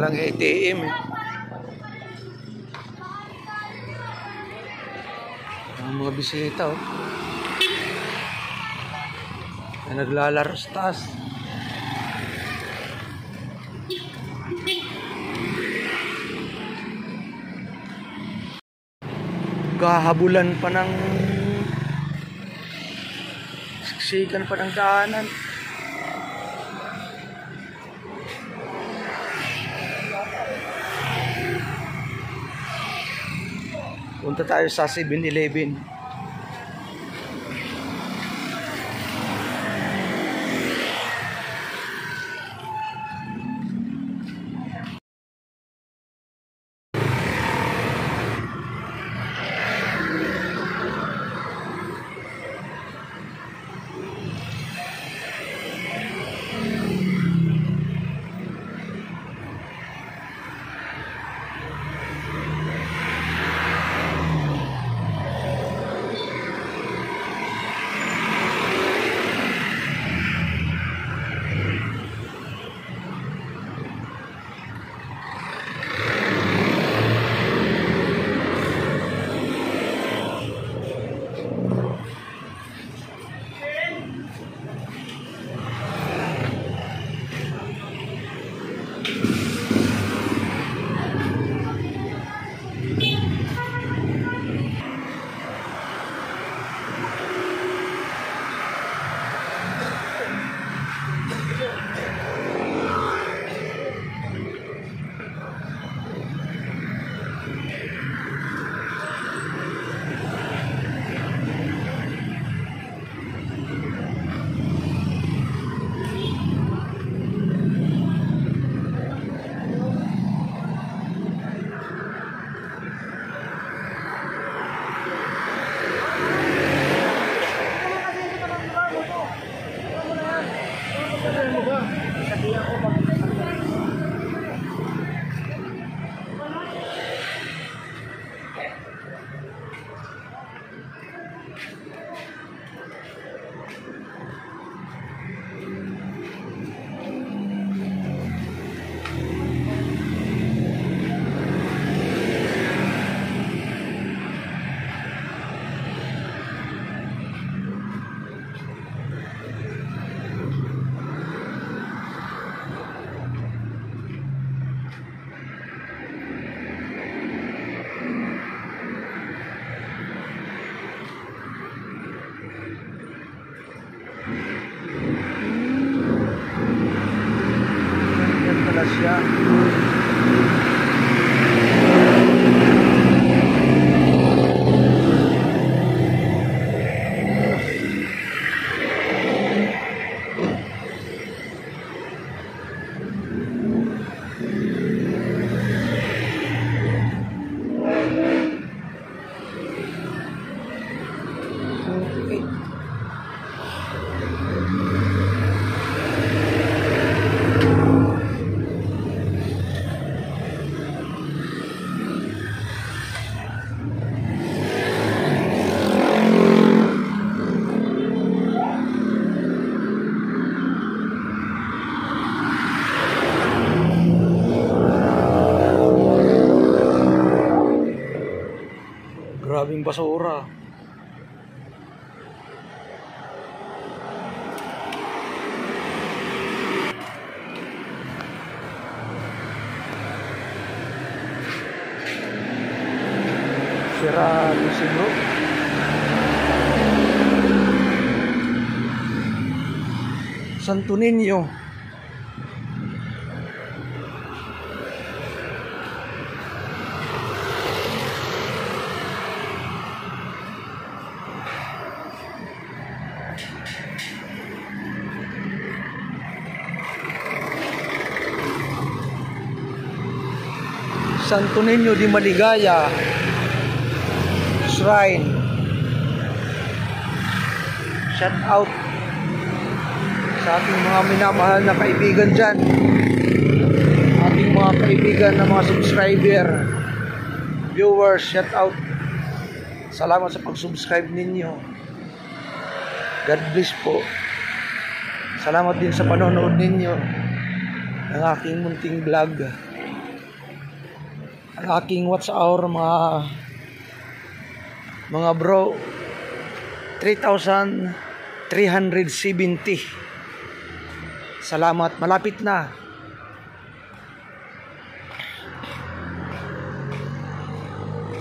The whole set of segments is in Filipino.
ng ATM eh. Ang mga bisita oh. Na naglalaro sa taas. Kahabulan pa ng siksikan pa ng daanan. Punta tayo sa 7-Eleven. Siya. Grabing basura. Sira siguro. Santo Niño. Santo Niño di Maligaya Shrine. Shout out sa ating mga minamahal na kaibigan dyan, ating mga kaibigan na mga subscriber, viewers. Shout out, salamat sa pag-subscribe ninyo. God bless po. Salamat din sa panonood ninyo ng aking munting vlog. Ang aking watch hour mga bro, 3,370. Salamat, malapit na.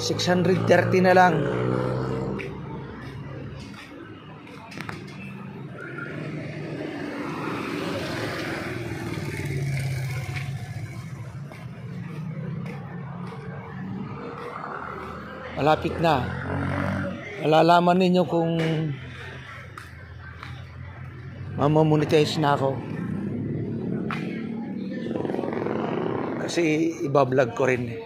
$630 na lang. Malapit na. Malalaman ninyo kung mamamonetize na ako. Kasi ibablog ko rin.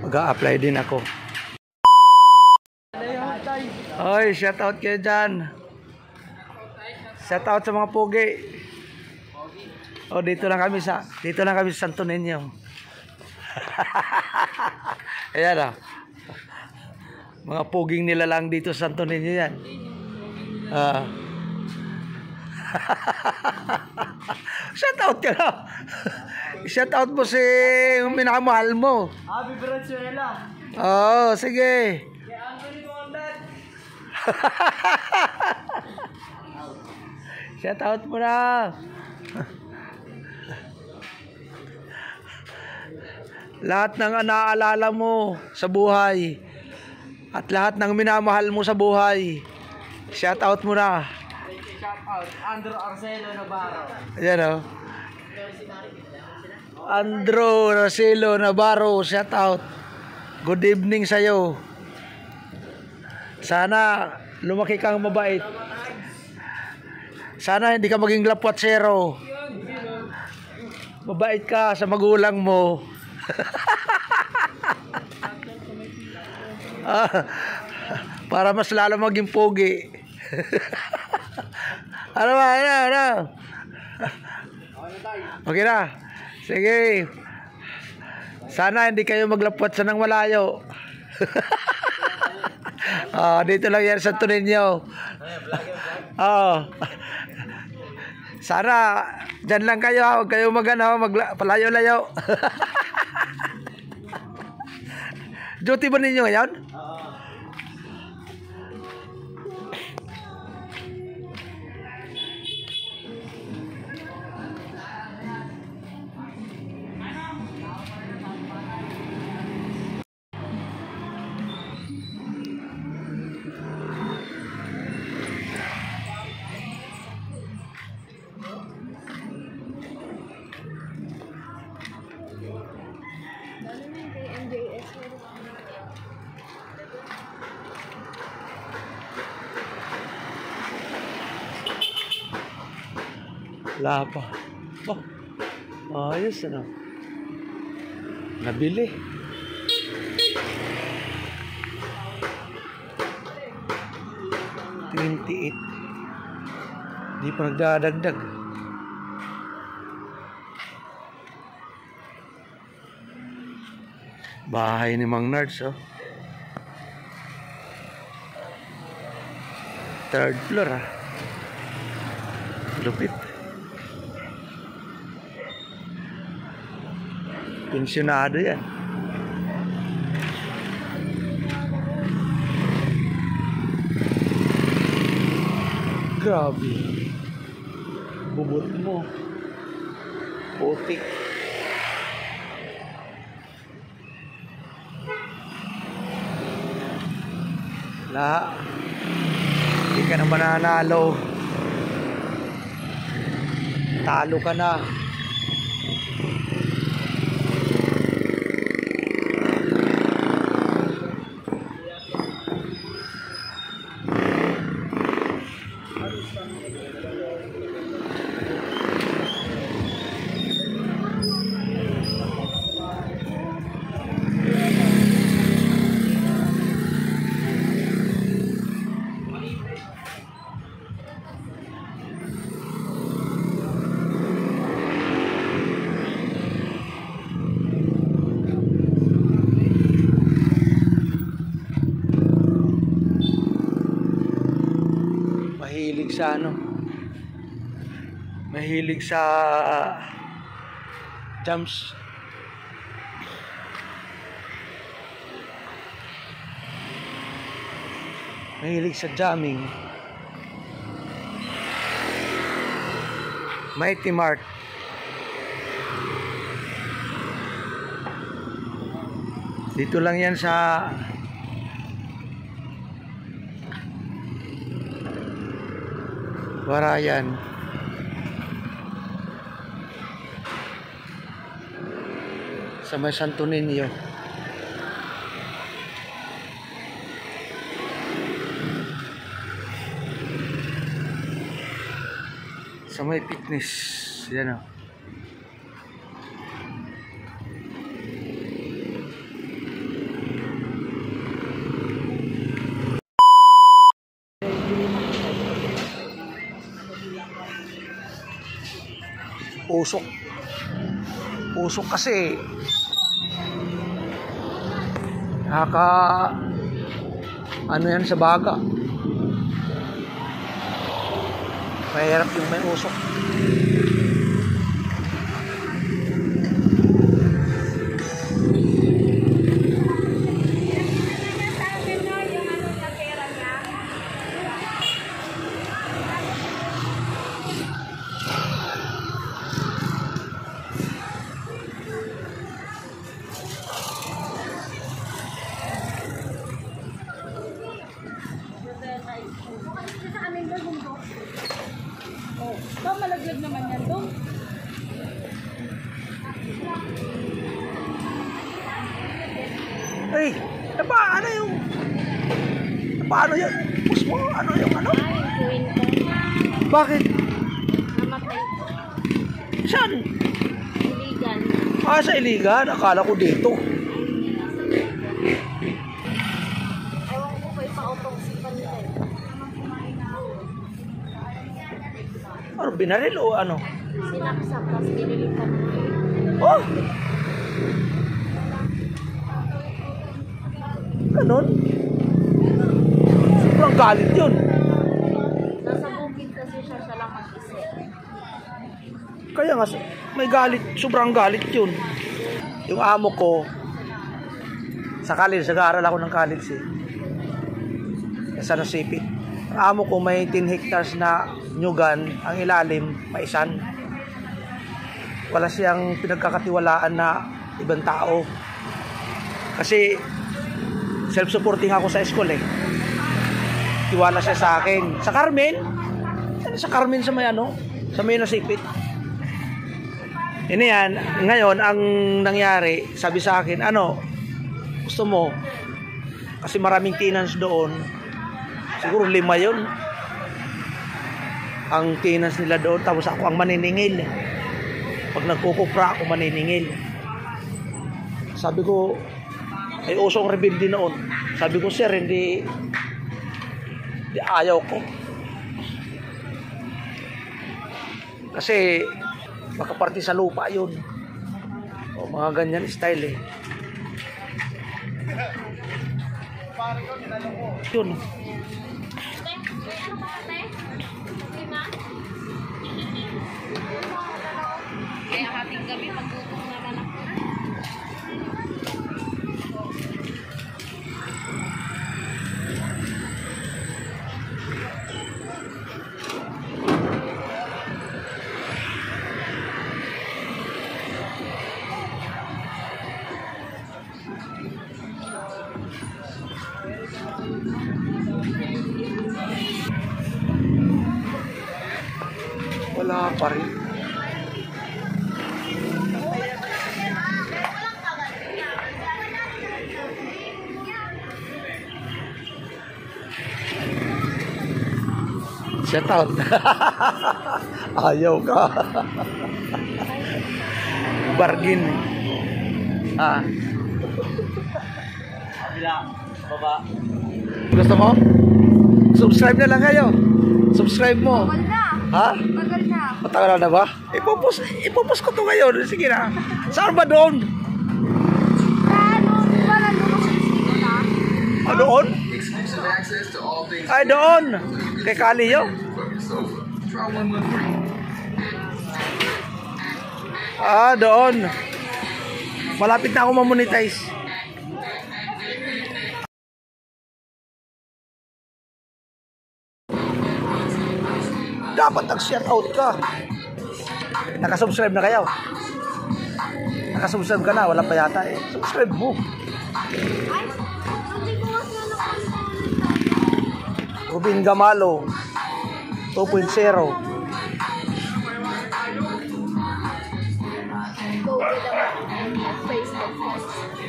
Mag-a-apply din ako. Oy, shout out kayo dyan. Shout out sa mga pogi. Oh, dito lang kami sa Santo Niño. Ayan ah. Mga poging nila lang dito sa Santo Niño yan. Shout out ka na. Shout out mo si minamahal mo. Abi Venezuela. Oh, sige. Kaya Anthony Mondan. Shout out mo na. Lahat ng naaalala mo sa buhay at lahat ng minamahal mo sa buhay, shout out mo na. Shout out Andrew Arcelo Navarro. Ayan o. Andrew Arcelo Navarro, shout out. Good evening sa'yo. Sana lumaki kang mabait. Sana hindi ka maging lapwatsero. Mabait ka sa magulang mo. Para mas lalo maging pogi. Ano ba? Ano? Okay na. Sige. Sana hindi kayo maglapwat sa nang malayo. Dito lang yan sa Santo Niño. Sana dyan lang kayo. Huwag kayo palayo-layo. Duty ba ninyo ngayon? Wala pa. Ayos ano. Nabili. $28. Di pa nagdadagdag. Bahay ni Mang Nards oh. Third floor ah. Lupit. Pensyonado yan. Grabe. Bubot mo. Putik. Hindi ka na mananalo. Talo ka na. Mahilig sa jumps. Mahilig sa jamming. Mighty Mart. Dito lang yan sa Warayan. Sa may Santo Niño. Sa may fitness. Yan o. Usok. Usok kasi ano yan sa baga. Mahirap yung may usok. Ba, malaglag naman yan doon. Ay, ano yung paano yan? Pus mo, ano yung ano? Ay, yung kuwin ko. Bakit? Namatay ko. Saan? Iligan. Sa Iligan, akala ko dito. Ewan ko pa ipa-autopsy pa nila eh. Ano, binaril o ano? Sinaksak, tapos binilipan mo. Oh! Ganon? Sobrang galit yun. Nasa bukid kasi siya lang mag-isip. Kaya nga, may galit, sobrang galit yun. Yung amo ko, sa college, nag-aaral ako ng college eh. Sa Nasipit. Ang amo ko may 10 hectares na nyugan, ang ilalim, maisan. Wala siyang pinagkakatiwalaan na ibang tao. Kasi, self-supporting ako sa school eh. Tiwala siya sa akin. Sa Carmen? Sa Carmen sa may ano? Sa may Nasipit. Yun yan. Ngayon, ang nangyari, sabi sa akin, ano, gusto mo? Kasi maraming tenants doon. Siguro 5 yun. Ang tenants nila doon. Tapos ako ang maniningil. Pag nagkukupra ako, maniningil. Sabi ko, ay usong rebelde noon. Sabi ko, sir, hindi ayaw ko. Kasi makaparti sa lupa yun. O, mga ganyan style eh. Yun. Kaya hating gabi paggutom naman ako. Wala pa rin. Shout out. Ayaw ka. Bargain. Kabila, baba. Gusto mo? Subscribe na lang kayo. Subscribe mo. Tagal na. Ha? Tagal na. Matagal na ba? Ipupus ko to ngayon. Sige na. Saan ba doon? Wala doon sa isip na. Doon? Ay, doon. Kay Kaliyo. Ah, doon. Malapit na ako mamonetize. Dapat nag-shout out ka. Nakasubscribe na kayo. Nakasubscribe ka na, wala pa yata eh. Subscribe mo. Rubin Gamalo 2.0.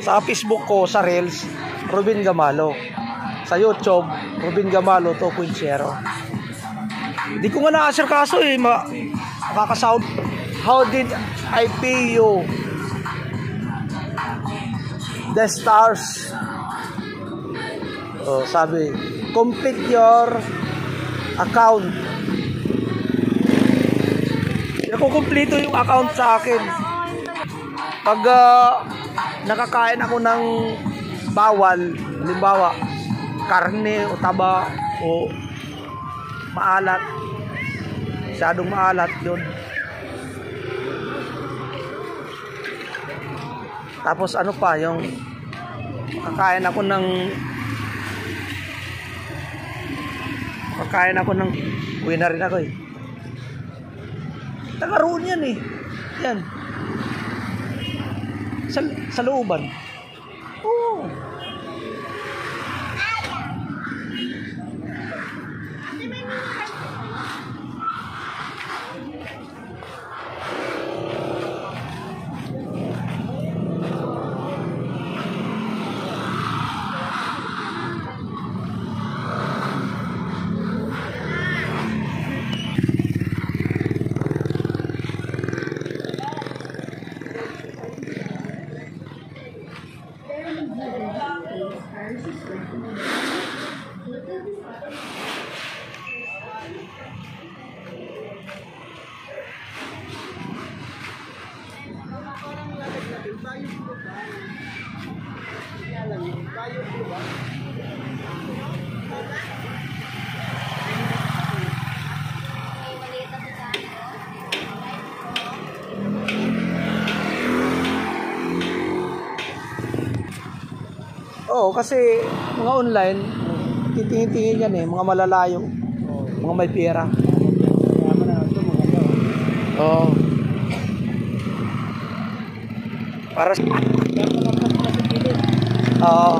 Sa Facebook ko, sa Reels, Rubin Gamalo. Sa YouTube, Rubin Gamalo 2.0. Hindi ko nga na-answer kaso eh. Makakasound. How did I pay you? The stars. Oh, sabi, complete your account. Nakukumplito yung account sa akin. Pag nakakain ako ng bawal, halimbawa, karne o taba o maalat, masyadong maalat yun. Tapos ano pa, yung kakain ako ng uwi na rin ako eh. Tagaroon yan eh. Yan. Sa looban. Oo. Oo, kasi mga online, titingin-tingin yan eh, mga malalayo, mga may pera. Oo. Para sa... Oo.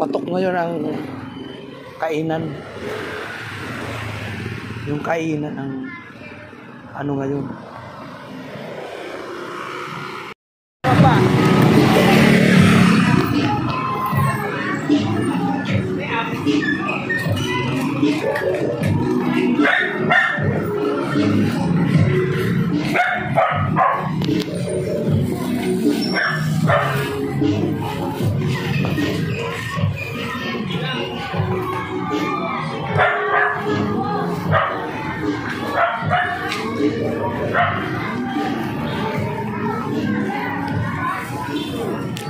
Patok ngayon ang kainan. Yung kainan ang ano ngayon.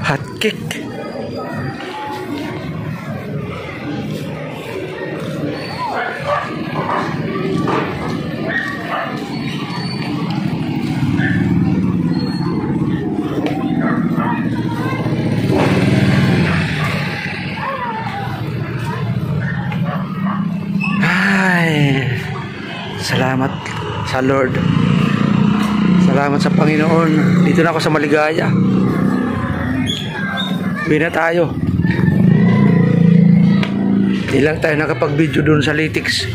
Hot cake. Ay, salamat sa Lord. Salamat sa Panginoon. Dito na ako sa Maligaya. Uwi na tayo. Hindi lang tayo nakapag-video doon sa Litix.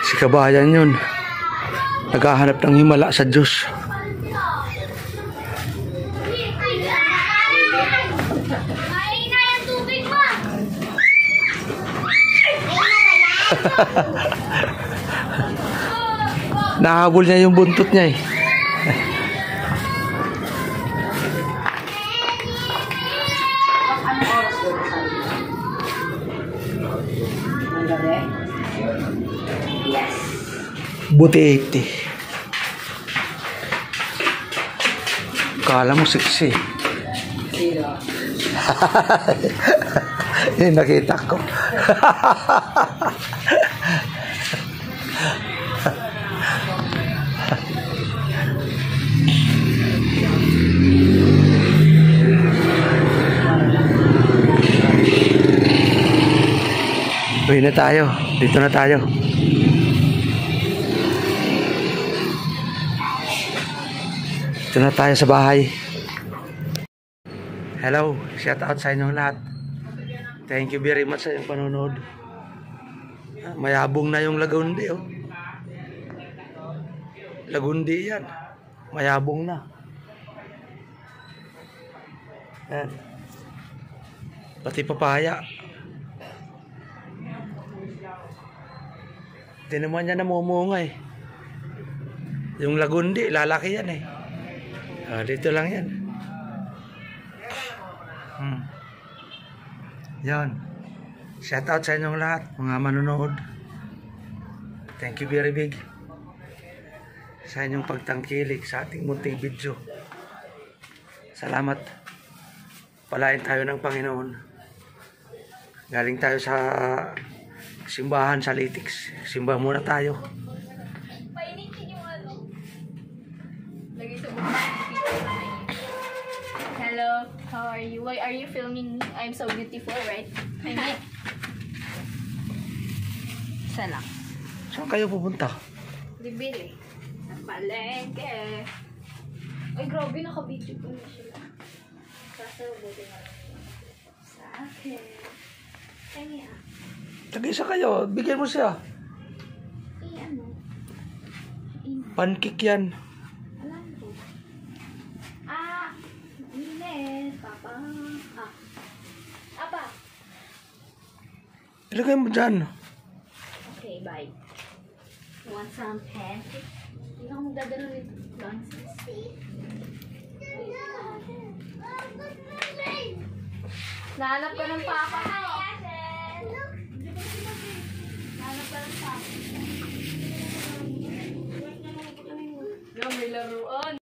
Si kabayan yun, naghahanap ng himala sa Diyos. Nahabol niya yung buntot niya eh. Buti 80. Kala mo sexy. Yung nakita ko. Uwi na tayo. Dito na tayo. Dito na tayo sa bahay. Hello, shout out sa inyong lahat. Thank you very much sa inyong panonood. Mayabong na yung Lagundi oh. Lagundi yan. Mayabong na. Yan. Pati papaya. Hindi naman yan namumunga eh. Yung Lagundi, lalaki yan eh. Dito lang yan. Yan. Shout out sa inyong lahat, mga manonood. Thank you very big sa inyong pagtangkilik sa ating munting video. Salamat. Palain tayo ng Panginoon. Galing tayo sa simbahan sa Litix. Simba muna tayo. Painitin yung ano. Lagay sa buka. Hello, how are you? Why are you filming me? I'm so beautiful, right? I mean, isa lang. Saan kayo pupunta? Bibili. Sa palengke. Ay, grabe, naka-video po na sila. Sasabutin na sa akin. Kaya, Tag-isa kayo, bigyan mo siya. ano? Pancake yan. Alam ko. Ah, init, papa. Ah. Apa? Ilagay mo dyan. Okay, bye. Want some pancake? Hindi ako magdadala nito. Nonsense. Nahanap ka ng papa mo. Nahanap ka ng papa. Yung may laruan.